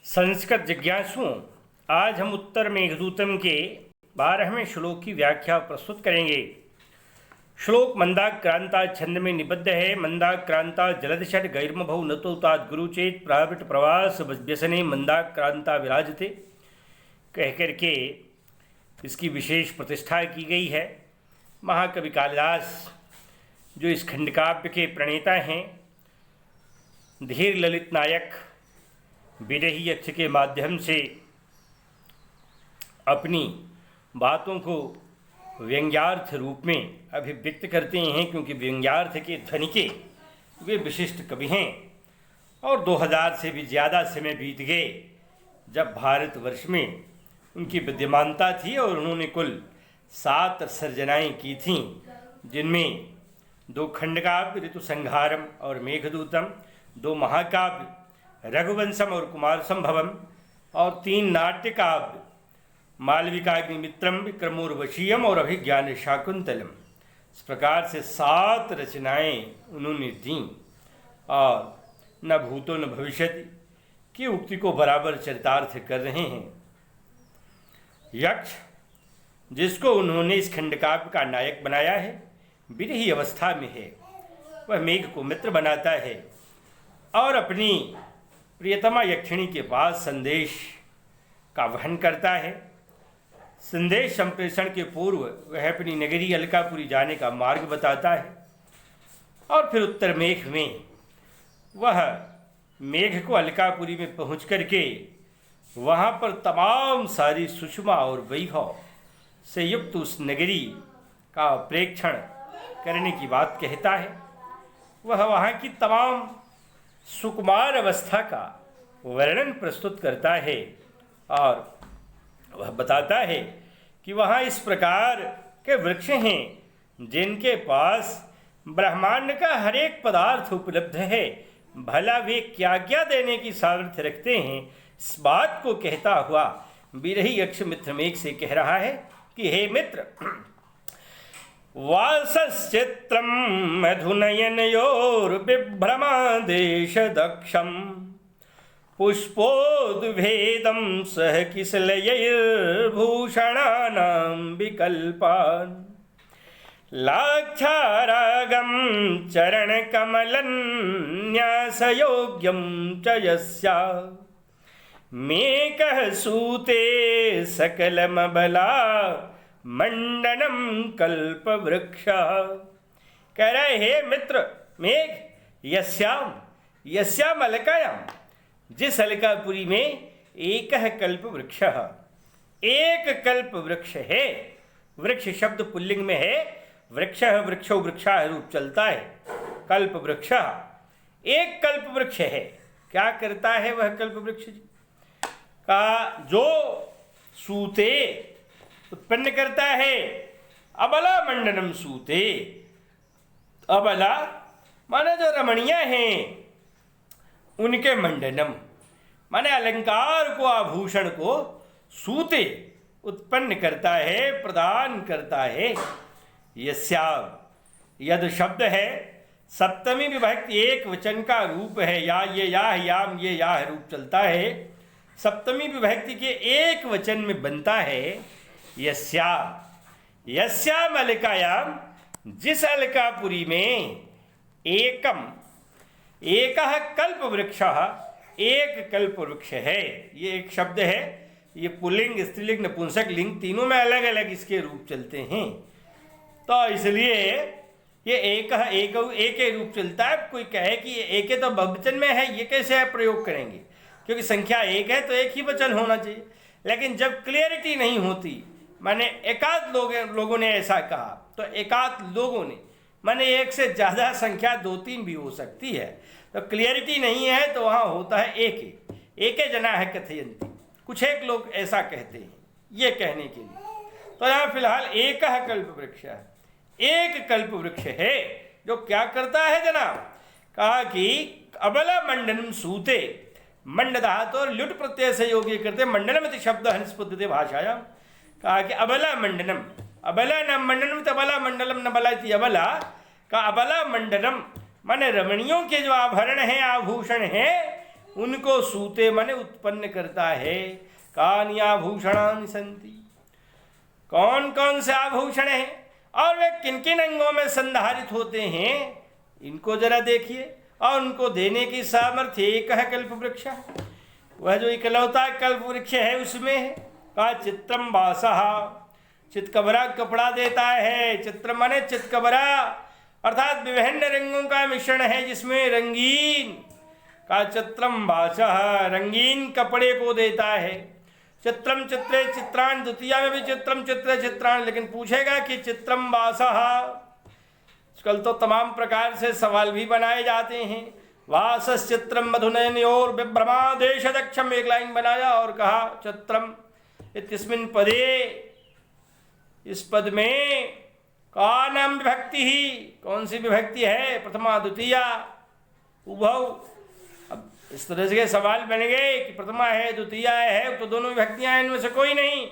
संस्कृत जिज्ञासुओं, आज हम उत्तर मेघदूतम के 12वें श्लोक की व्याख्या प्रस्तुत करेंगे। श्लोक मंदाक्रांता छंद में निबद्ध है। मंदाक्रांता जलदशट गैर्मभौ नतोताद गुरुचेत प्राविट प्रवास व्यसने मंदाक्रांता विराजते कह करके इसकी विशेष प्रतिष्ठा की गई है। महाकवि कालिदास जो इस खंडकाव्य के प्रणेता हैं, धीर ललित नायक विरही यक्ष के माध्यम से अपनी बातों को व्यंग्यार्थ रूप में अभिव्यक्त करते हैं, क्योंकि व्यंग्यार्थ के ध्वनि के वे विशिष्ट कवि हैं। और 2000 से भी ज़्यादा समय बीत गए जब भारतवर्ष में उनकी विद्यमानता थी और उन्होंने कुल 7 सर्जनाएँ की थीं, जिनमें 2 खंडकाव्य ऋतु संहारम और मेघदूतम, 2 महाकाव्य रघुवंशम और कुमार संभवम और 3 नाट्यकाव्य मालविकाग्निमित्रम विक्रमोर्वशीयम और अभिज्ञान शाकुंतलम। इस प्रकार से 7 रचनाएं उन्होंने दीं और न भूतो न भविष्यति की उक्ति को बराबर चरितार्थ कर रहे हैं। यक्ष, जिसको उन्होंने इस खंडकाव्य का नायक बनाया है, विरही अवस्था में है। वह मेघ को मित्र बनाता है और अपनी प्रियतमा यक्षिणी के पास संदेश का वहन करता है। संदेश संप्रेषण के पूर्व वह अपनी नगरी अलकापुरी जाने का मार्ग बताता है और फिर उत्तर मेघ में वह मेघ को अलकापुरी में पहुँच करके वहाँ पर तमाम सारी सुषमा और वैभव से युक्त उस नगरी का प्रेक्षण करने की बात कहता है। वह वहाँ की तमाम सुकुमार अवस्था का वर्णन प्रस्तुत करता है और वह बताता है कि वहाँ इस प्रकार के वृक्ष हैं जिनके पास ब्रह्मांड का हर एक पदार्थ उपलब्ध है। भला वे क्या क्या देने की सामर्थ्य रखते हैं, इस बात को कहता हुआ विरही यक्ष मित्र मेघ से कह रहा है कि हे मित्र, वासश्चित्रं मधुनयनयोर्बिभ्रमादेश दक्षं पुष्पोद्भेदं सह किसलयैर्भूषणानां विकल्पान् लाक्षारागं चरणकमलन्यासयोग्यं च यस्या मेकः सूते सकलमबला मंडनम कल्प वृक्ष। कह रहे हे मित्र मेघ, यस्याम अलकायाम, जिस अलकापुरी में एक कल्प वृक्ष, एक कल्प वृक्ष है। वृक्ष शब्द पुल्लिंग में है, वृक्ष वृक्षो वृक्षा रूप चलता है। कल्प वृक्ष, एक कल्प वृक्ष है। क्या करता है वह कल्प वृक्ष का? जो सूते उत्पन्न करता है। अबला मंडनम सूते, अबला माने जो रमणियाँ हैं उनके मंडनम माने अलंकार को, आभूषण को सूते उत्पन्न करता है, प्रदान करता है। यस्याम, यद शब्द है सप्तमी विभक्ति एक वचन का रूप है। या ये याह, याम ये याह रूप चलता है। सप्तमी विभक्ति के एक वचन में बनता है यस्याम अलकायाम, जिस अलकापुरी में एकम, एकः कल्प वृक्ष, एक कल्प वृक्ष है। ये एक शब्द है, ये पुल्लिंग, स्त्रीलिंग, नपुंसक लिंग तीनों में अलग अलग इसके रूप चलते हैं। तो इसलिए ये एक ही रूप चलता है। कोई कहे कि ये एक तो बहुवचन में है, ये कैसे आप प्रयोग करेंगे? क्योंकि संख्या एक है तो एक ही वचन होना चाहिए। लेकिन जब क्लियरिटी नहीं होती, माने एकाध लोगों ने ऐसा कहा, तो एकाध लोगों ने माने एक से ज़्यादा संख्या 2-3 भी हो सकती है। तो क्लियरिटी नहीं है तो वहाँ होता है एक जना है कथयंती, कुछ एक लोग ऐसा कहते हैं ये कहने के लिए। तो यहाँ फिलहाल एक कल्प वृक्ष है, एक कल्प वृक्ष है जो क्या करता है जनाब? कहा कि अबला मंडनम सूते, मंड धातु और लुट प्रत्यय से योग्य करते मंडनम शब्द हंसपुद्धते भाषायां। कहा कि अबला मंडनम, अबला न मंडनम तबला मंडलम न बला इति अबला का अबला मंडनम माने रमणियों के जो आभरण हैं, आभूषण हैं, उनको सूते माने उत्पन्न करता है। कानि आभूषणानि सन्ति, कौन कौन से आभूषण हैं और वे किन किन अंगों में संधारित होते हैं, इनको जरा देखिए। और उनको देने की सामर्थ्य एक है कल्प वृक्ष, वह जो इकलौता कल्प वृक्ष है उसमें है। का चित्रम वासः, चितकबरा कपड़ा देता है। चित्र माने चितकबरा अर्थात विभिन्न रंगों का मिश्रण है जिसमें रंगीन का चित्रम वासः, रंगीन कपड़े को देता है। चित्रम चित्रे चित्राण, द्वितीया में भी चित्रम चित्रे चित्राण, लेकिन पूछेगा कि चित्रम वासः। कल तो तमाम प्रकार से सवाल भी बनाए जाते हैं। वासस चित्रम मधुनयनयोर विभ्रमादेश दक्षम, एक लाइन बनाया और कहा चित्रम इत्यस्मिन् पदे, इस पद में का नाम विभक्ति ही, कौन सी विभक्ति है, प्रथमा द्वितीया उभौ। अब इस तरह से सवाल बन गए कि प्रथमा है द्वितीया है, तो दोनों विभक्तियां हैं, इनमें से कोई नहीं।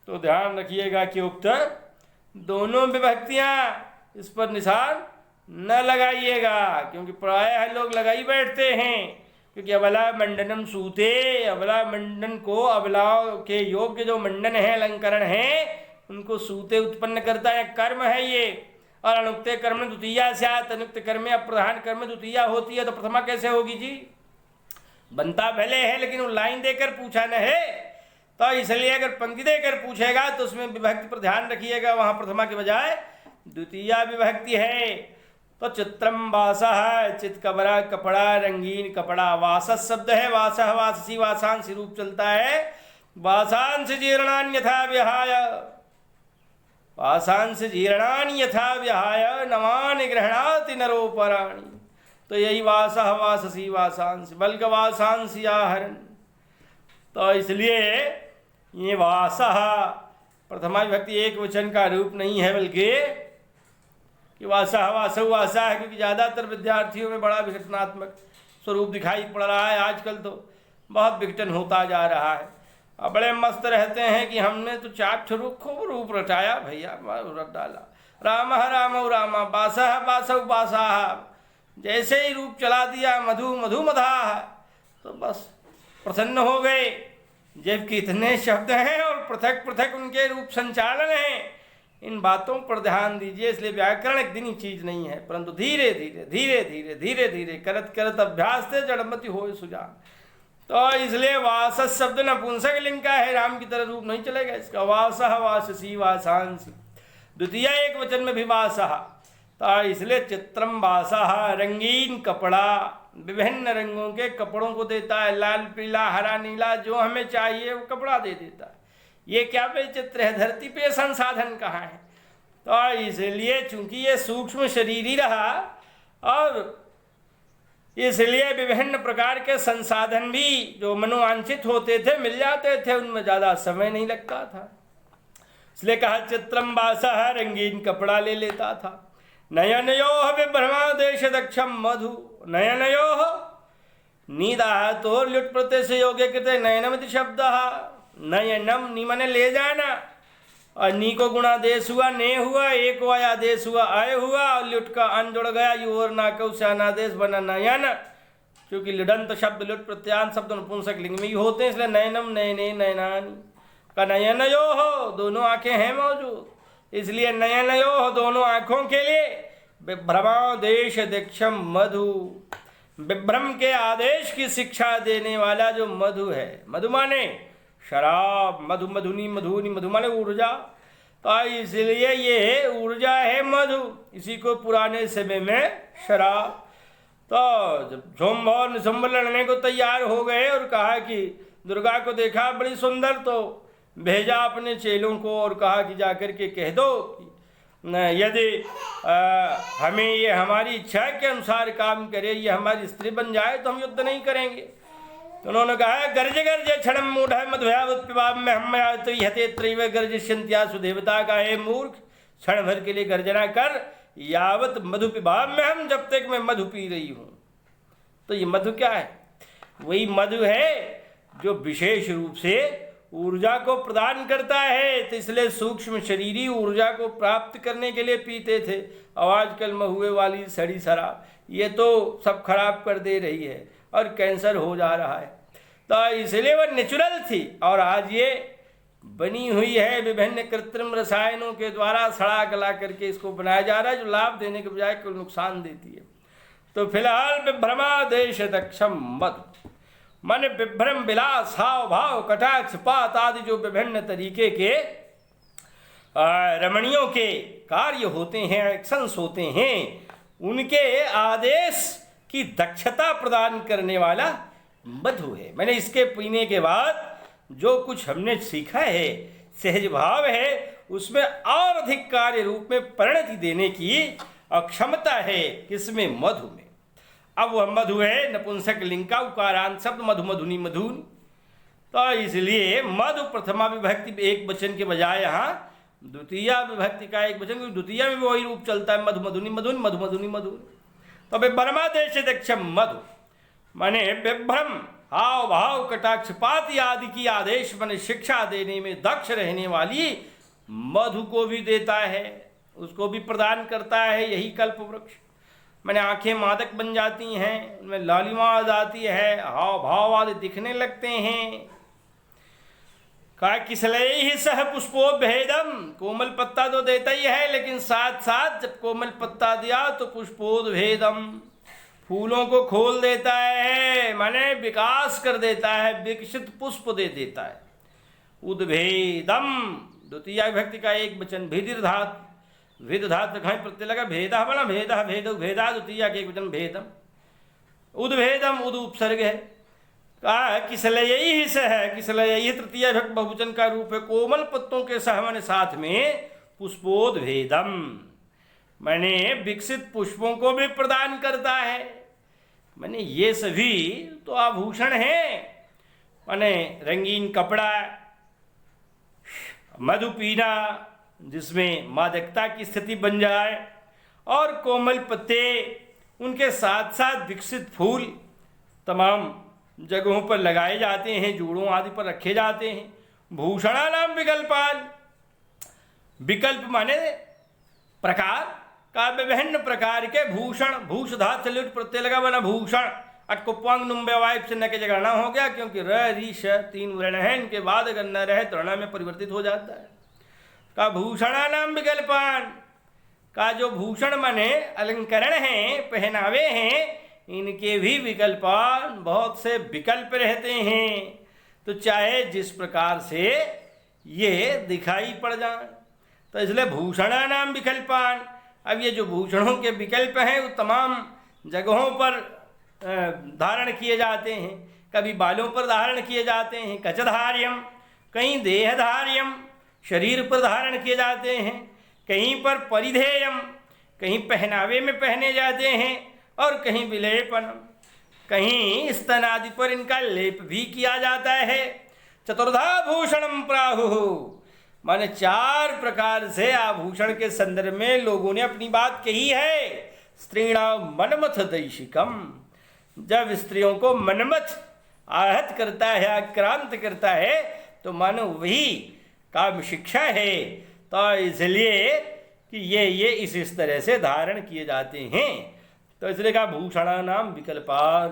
तो ध्यान रखिएगा कि उक्त दोनों विभक्तियां, इस पर निशान न लगाइएगा, क्योंकि प्रायः लोग लगाई बैठते हैं। क्योंकि अबला मंडनम सूते, अबला मंडन को अबला के योग्य जो मंडन है, अलंकरण है, उनको सूते उत्पन्न करता है, कर्म है ये। और अनुक्ते कर्म द्वितीया से, अनुक्त कर्म में अप्रधान कर्म द्वितीया होती है, तो प्रथमा कैसे होगी जी? बनता भले है लेकिन वो लाइन देकर पूछा न है, तो इसलिए अगर पंक्ति देकर पूछेगा तो उसमें विभक्ति पर ध्यान रखिएगा, वहां प्रथमा के बजाय द्वितीया विभक्ति है। तो चित्रम वासः, चितकबरा कपड़ा, रंगीन कपड़ा। वासस शब्द है, वासः वाससी वासांसी रूप चलता है। वासांस जीर्णान यथा विहाय, वासांस जीर्णान यथा विहाय नवानि गृह्णाति नरोपराणि। तो यही वासः वाससी वासांस, बल्कि वासांसी आहरन्। तो इसलिए ये वासः प्रथमा विभक्ति एक वचन का रूप नहीं है, बल्कि कि वासः वासौ वासा है, क्योंकि ज़्यादातर विद्यार्थियों में बड़ा विघटनात्मक स्वरूप दिखाई पड़ रहा है। आजकल तो बहुत विघटन होता जा रहा है। अब बड़े मस्त रहते हैं कि हमने तो चार खूब रूप रचाया भैया, रट डाला, राम रामौ रामा, बासः बासौ बासाः, जैसे ही रूप चला दिया मधु मधु मधाः, तो बस प्रसन्न हो गए। जबकि इतने शब्द हैं और पृथक पृथक उनके रूप संचालन हैं। इन बातों पर ध्यान दीजिए। इसलिए व्याकरण एक दिन ही चीज नहीं है, परंतु धीरे धीरे धीरे धीरे धीरे धीरे करत करत अभ्यास से जड़मति हो सुजान। तो इसलिए वासस शब्द नपुंसक लिंग का है, राम की तरह रूप नहीं चलेगा इसका। वासः वाससी वासांसी, द्वितीय एक वचन में भी वासः। तो इसलिए चित्रम वासः, रंगीन कपड़ा, विभिन्न रंगों के कपड़ों को देता है, लाल पीला हरा नीला, जो हमें चाहिए वो कपड़ा दे देता है। ये क्या विचित्र है, धरती पे संसाधन कहाँ है। तो इसलिए चूंकि ये सूक्ष्म शरीर ही रहा, और इसलिए विभिन्न प्रकार के संसाधन भी जो मनोवांछित होते थे मिल जाते थे, उनमें ज्यादा समय नहीं लगता था। इसलिए कहा चित्रम वासः, रंगीन कपड़ा ले लेता था। नयनयोः विभ्रमादेश दक्षम मधु, नयनयोः नीदा तो लुट प्रत्यय से योग्य कृते नयनमिति शब्दः। नयनम नी मने ले जाना, और नी को गुणा देश हुआ, ने हुआ, एक हुआ आदेश हुआ, आय हुआ, और लुट का अन जुड़ गया, यू और ना कौ से अनादेश बना नयन। क्योंकि लुडंत शब्द लुट प्रत्यान शब्द नपुंसक लिंग में ही होते हैं, इसलिए नयनम नयने नयनानी का नयनयोः, दोनों आंखें हैं मौजूद, इसलिए नयनयोः दोनों आंखों के लिए। विभ्रमादेश दक्षम मधु, विभ्रम के आदेश की शिक्षा देने वाला जो मधु है, मधु माने शराब, मधु मधुनी मधुनी, मधु माने ऊर्जा। तो इसलिए ये ऊर्जा है मधु, इसी को पुराने समय में शराब। तो जब सोमवार निसंबर लड़ने को तैयार हो गए और कहा कि दुर्गा को देखा बड़ी सुंदर, तो भेजा अपने चेलों को और कहा कि जाकर के कह दो कि यदि हमें ये हमारी इच्छा के अनुसार काम करे, ये हमारी स्त्री बन जाए तो हम युद्ध नहीं करेंगे। तो उन्होंने कहा गर्ज गर्ज क्षण मूढ़ मधुयावत पिबाब में हम हते त्रैव गर्जस्यन्त्यासु देवता का है मूर्ख, क्षण भर के लिए गर्जना कर, यावत मधु पिबाब में हम, जब तक मैं मधु पी रही हूँ। तो ये मधु क्या है? वही मधु है जो विशेष रूप से ऊर्जा को प्रदान करता है। तो इसलिए सूक्ष्म शरीरी ऊर्जा को प्राप्त करने के लिए पीते थे। और आजकल महुए वाली सड़ी शराब ये तो सब खराब कर दे रही है। और कैंसर हो जा रहा है। तो इसलिए वो नेचुरल थी, और आज ये बनी हुई है विभिन्न कृत्रिम रसायनों के द्वारा सड़ा गला करके इसको बनाया जा रहा है, जो लाभ देने के बजाय कोई नुकसान देती है। तो फिलहाल विभ्रमादेश दक्षम मधु, मन विभ्रम विलास हाव भाव कटाक्ष पात आदि जो विभिन्न तरीके के रमणियों के कार्य होते हैं, एक्शंस होते हैं, उनके आदेश की दक्षता प्रदान करने वाला मधु है। मैंने इसके पीने के बाद जो कुछ हमने सीखा है, सहज भाव है, उसमें और अधिक कार्य रूप में परिणति देने की अक्षमता है। किसमें? मधु में। अब वह मधु है नपुंसक लिंग का उकारांत शब्द, मधु मधुनी मधुन। तो इसलिए मधु प्रथमा विभक्ति एक वचन के बजाय यहाँ द्वितीय विभक्ति का एक वचन, क्योंकि द्वितीय में भी वही रूप चलता है, मधु मधुनी मधुन, मधु मधुनी मधुन। तो विभ्रमादेश दक्षम मधु माने विभ्रम हाव भाव कटाक्षपात आदि की आदेश माने शिक्षा देने में दक्ष रहने वाली मधु को भी देता है, उसको भी प्रदान करता है। यही कल्प वृक्ष मैंने आंखें मादक बन जाती हैं, उनमें लालिमा आ जाती है, हाव भाव आदि दिखने लगते हैं। का किसलय ही सह पुष्पो भेदम, कोमल पत्ता तो देता ही है, लेकिन साथ साथ जब कोमल पत्ता दिया तो पुष्पोद भेदम, फूलों को खोल देता है, माने विकास कर देता है, विकसित पुष्प दे देता है। उद्भेदम द्वितीय विभक्ति का एक वचन, भेदिर धात, भेद धात घाई प्रत्यय लगा, भेदा बना भेदा भेद भेदा, द्वितीय के एक वचन भेदम। उद्भेदम उद उपसर्ग है। कहा किसलयी ही सह है, किसलयी तृतीय विभक्ति बहुवचन का रूप है, कोमल पत्तों के सह माने साथ में पुष्पोद्भेदम माने विकसित पुष्पों को भी प्रदान करता है। माने ये सभी तो आभूषण हैं, माने रंगीन कपड़ा, मधु पीना जिसमें मादकता की स्थिति बन जाए, और कोमल पत्ते, उनके साथ साथ विकसित फूल तमाम जगहों पर लगाए जाते हैं, जोड़ों आदि पर रखे जाते हैं। भूषणा नाम विकल्पान, विकल्प माने प्रकार का, विभिन्न प्रकार के भूषण, भूष धात चलुट प्रत्यय लगा बना भूषण, अटकुपांग नुम्बे वाइफ से न के जगह ना हो गया, क्योंकि र री श तीन वर्ण है, इनके बाद अगर न रहे तो र्ण में परिवर्तित हो जाता है। का भूषणा नाम विकल्पान का, जो भूषण माने अलंकरण हैं, पहनावे हैं, इनके भी विकल्पान बहुत से विकल्प रहते हैं। तो चाहे जिस प्रकार से ये दिखाई पड़ जाए, तो इसलिए भूषणा नाम विकल्पान। अब ये जो भूषणों के विकल्प हैं वो तमाम जगहों पर धारण किए जाते हैं। कभी बालों पर धारण किए जाते हैं, कचधार्यम, कहीं देहधार्यम, शरीर पर धारण किए जाते हैं, कहीं पर परिधेयम, कहीं पहनावे में पहने जाते हैं, और कहीं विलेपन, कहीं स्तन आदि पर इनका लेप भी किया जाता है। चतुर्धा भूषणम प्राहु माने चार प्रकार से आभूषण के संदर्भ में लोगों ने अपनी बात कही है। स्त्रीणाम मनमथ दैशिकम, जब स्त्रियों को मनमथ आहत करता है, आक्रांत करता है, तो मानो वही काम शिक्षा है। तो इसलिए कि ये इस तरह से धारण किए जाते हैं। तो इसलिए कहा भूषणा नाम विकल्पान,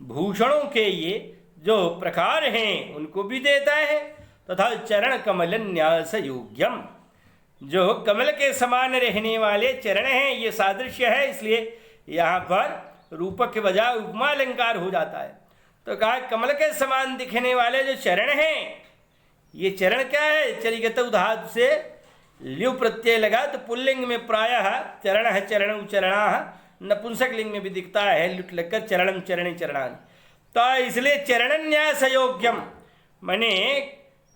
भूषणों के ये जो प्रकार हैं उनको भी देता है। तथा चरण कमल न्यास योग्यम, जो कमल के समान रहने वाले चरण हैं, ये सादृश्य है, इसलिए यहाँ पर रूपक के बजाय उपमा अलंकार हो जाता है। तो कहा कमल के समान दिखने वाले जो चरण हैं, ये चरण क्या है? चरिगत धातु से ल्यु प्रत्यय लगा तो पुल्लिंग में प्रायः चरण है, चरण उचरणा, नपुंसक लिंग में भी दिखता है लुट लगकर चरणम चरणी चरणान। तो इसलिए चरण न्यास योग्यम माने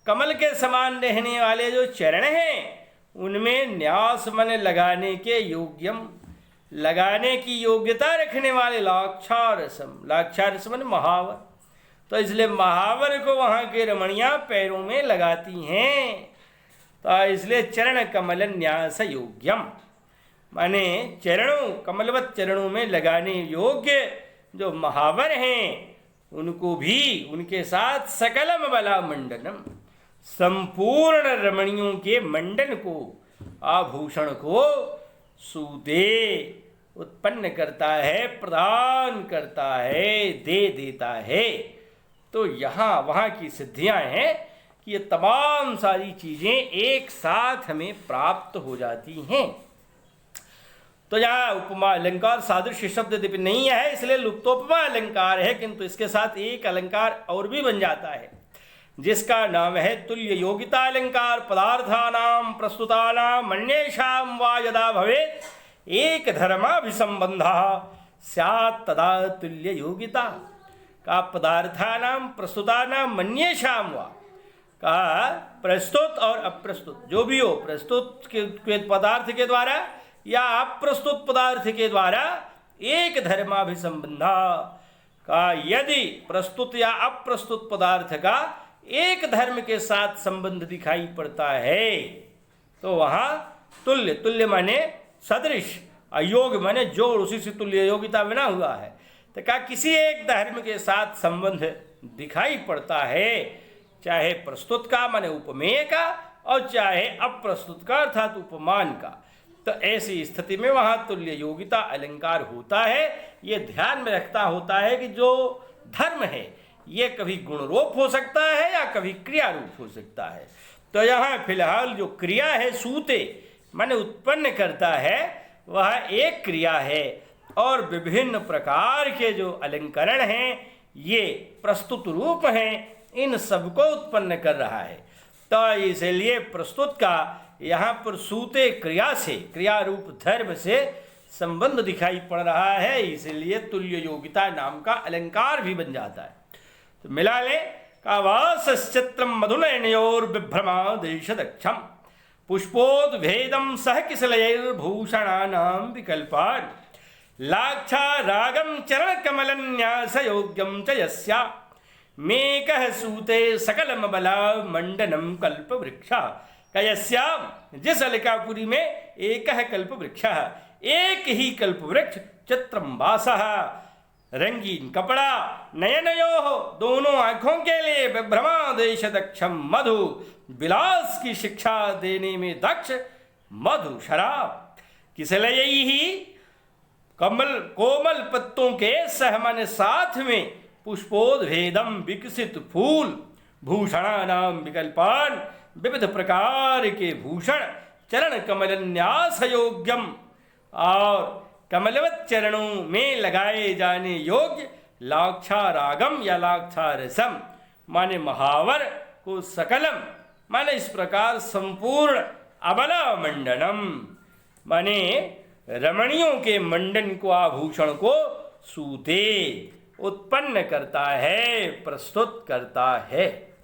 कमल के समान रहने वाले जो चरण हैं उनमें न्यास माने लगाने के योग्यम, लगाने की योग्यता रखने वाले लाक्षारसम, लाक्षारसम माने महावर। तो इसलिए महावर को वहाँ के रमणियाँ पैरों में लगाती हैं। तो इसलिए चरण कमल न्यास योग्यम माने चरणों, कमलवत चरणों में लगाने योग्य जो महावर हैं उनको भी, उनके साथ सकलम बला मंडनम, संपूर्ण रमणियों के मंडन को, आभूषण को सूते उत्पन्न करता है, प्रदान करता है, दे देता है। तो यहाँ वहाँ की सिद्धियाँ हैं कि ये तमाम सारी चीज़ें एक साथ हमें प्राप्त हो जाती हैं। तो यहाँ उपमा अलंकार सादृश्य शब्द यद्यपि नहीं है, इसलिए लुप्तोपमा अलंकार है, किंतु इसके साथ एक अलंकार और भी बन जाता है जिसका नाम है तुल्य योगिता अलंकार। पदार्थानाम प्रस्तुतानाम अन्येषां वा यदा भवेत् एक धर्माभिसंबंधः स्यात् तदा तुल्य योगिता। का पदार्थानाम प्रस्तुतानाम अन्येषां वा, का प्रस्तुत और अप्रस्तुत जो भी हो, प्रस्तुत के पदार्थ के द्वारा या अप्रस्तुत पदार्थ के द्वारा एक धर्माभिसंबंधा, का यदि प्रस्तुत या अप्रस्तुत पदार्थ का एक धर्म के साथ संबंध दिखाई पड़ता है तो वहाँ तुल्य, तुल्य माने सदृश, अयोग माने जोड़, उसी से तुल्य योगिता बना हुआ है। तो क्या किसी एक धर्म के साथ संबंध दिखाई पड़ता है, चाहे प्रस्तुत का माने उपमेय का और चाहे अप्रस्तुत का अर्थात उपमान का, तो ऐसी स्थिति में वहाँ तुल्य योगिता अलंकार होता है। ये ध्यान में रखता होता है कि जो धर्म है ये कभी गुण रूप हो सकता है या कभी क्रिया रूप हो सकता है। तो यहाँ फिलहाल जो क्रिया है सूते माने उत्पन्न करता है वह एक क्रिया है, और विभिन्न प्रकार के जो अलंकरण हैं ये प्रस्तुत रूप हैं, इन सबको उत्पन्न कर रहा है। तो इसलिए प्रस्तुत का यहाँ पर सूते क्रिया से, क्रिया रूप धर्म से संबंध दिखाई पड़ रहा है, इसलिए तुल्य योगिता नाम का अलंकार भी बन जाता है। तो मिला ले कावासश्चित्रम मधुनयनयोर्बिभ्रमादेशदक्षम पुष्पोद्भेदम सह किसलयैर्भूषणानां विकल्पान् लाक्षारागं चरणकमलन्यासयोग्यं च यस्या मेकः सूते सकलमबला मंडनम कल्पवृक्षा। कयस्याम, जिस अलकापुरी में एक कल्पवृक्ष, एक ही कल्पवृक्ष, चित्रम वासः, रंगीन कपड़ा, नयनयोः, दोनों आंखों के लिए, विभ्रमादेश दक्षम, मधु, विलास की शिक्षा देने में दक्ष, मधु शराब, किसलयैहि, कमल कोमल पत्तों के सह माने साथ में, पुष्पोद्भेदम विकसित फूल, भूषणानाम विकल्पान, विविध प्रकार के भूषण, चरण कमलन्यास योग्यम, और कमलवत चरणों में लगाए जाने योग्य, लाक्षारागम या लाक्षारसम माने महावर को, सकलम माने इस प्रकार संपूर्ण, अबला मंडनम माने रमणियों के मंडन को, आभूषण को सूते उत्पन्न करता है, प्रस्तुत करता है।